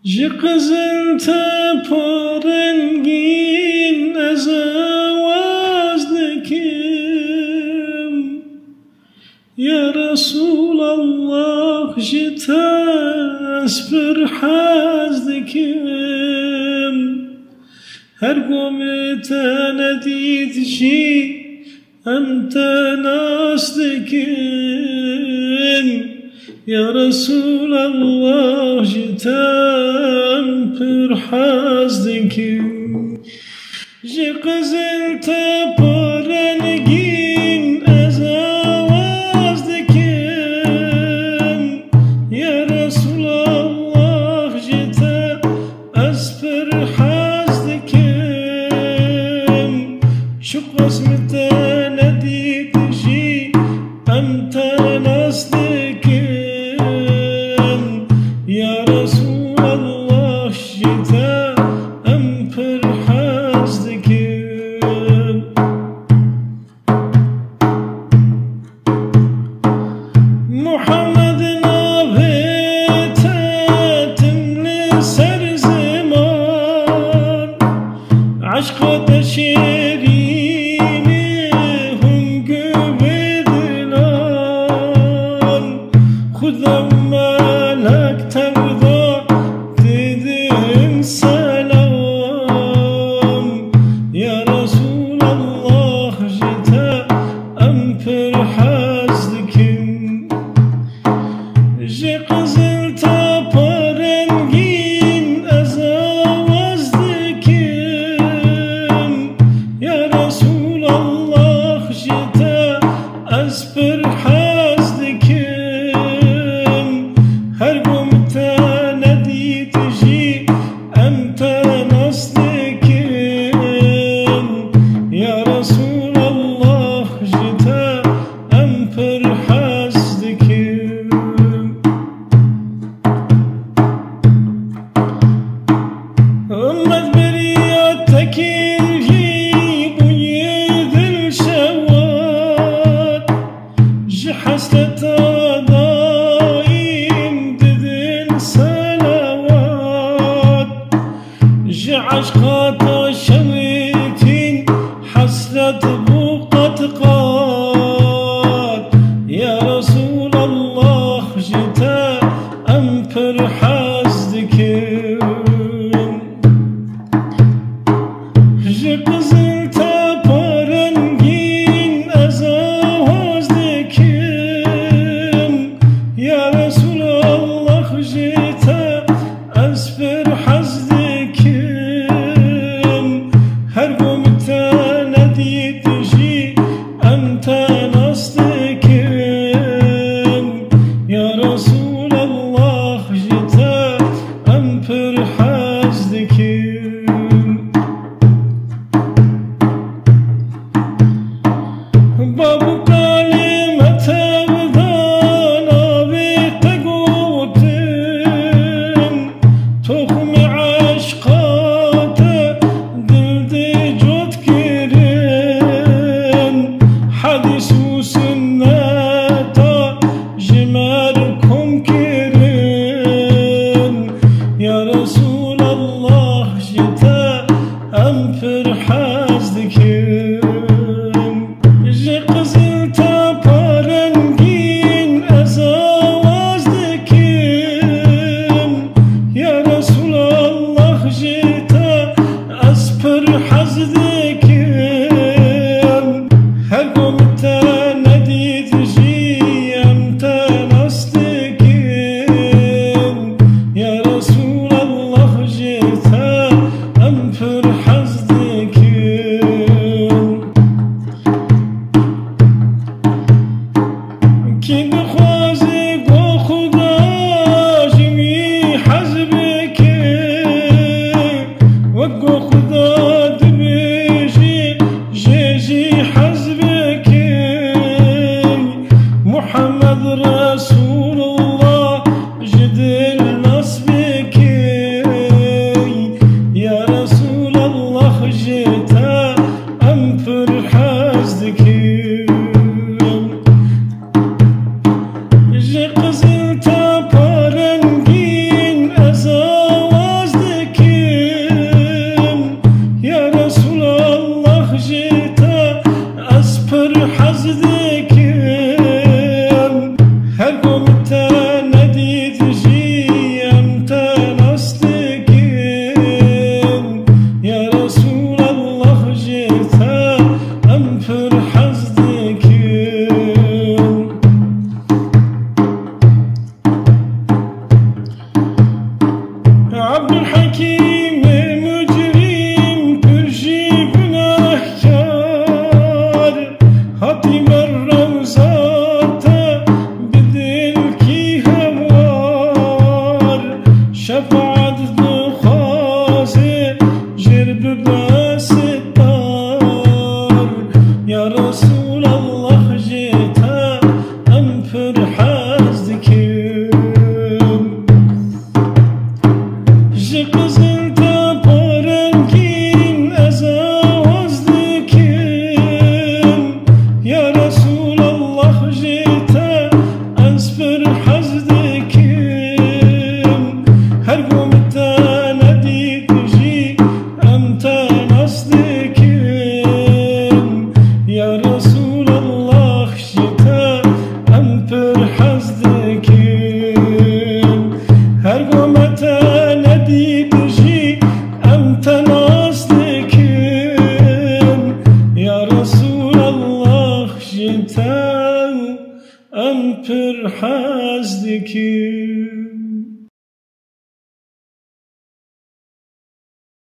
Ji qizil tepe rengin ez awaz dikim, Ya Resulallah ji te ez pir hez dikim. Her gomê te nedît jî em te nas dikin, Ya Resulallah ji te em pir hez dikim. Ji qizil tepe rengin ez awaz dikim, Ya Resulallah ji te ez pir hez dikim. Şu qasmê te nedît jî em te nas dikin, Ya Resulallah ji te em pir hez dikim. Muhammed navê te timli ser ziman, aşka te şêrînî hûngûvê dilan. Xuda melek tevda didin شفاعت دخوازی جرب بستار یا رسول الله جیتا ام پر حز دکم جی قزل تا پارنگین از آواز دکم یا رسول الله جیتا از پر حز دکم هر گم تندی کجی ام تناس دکم یا رسول الله جیتا ام پر حز دکم هر گم تندی کجی ام تناس دکم یا رسول الله جیتا ام پر حز دکم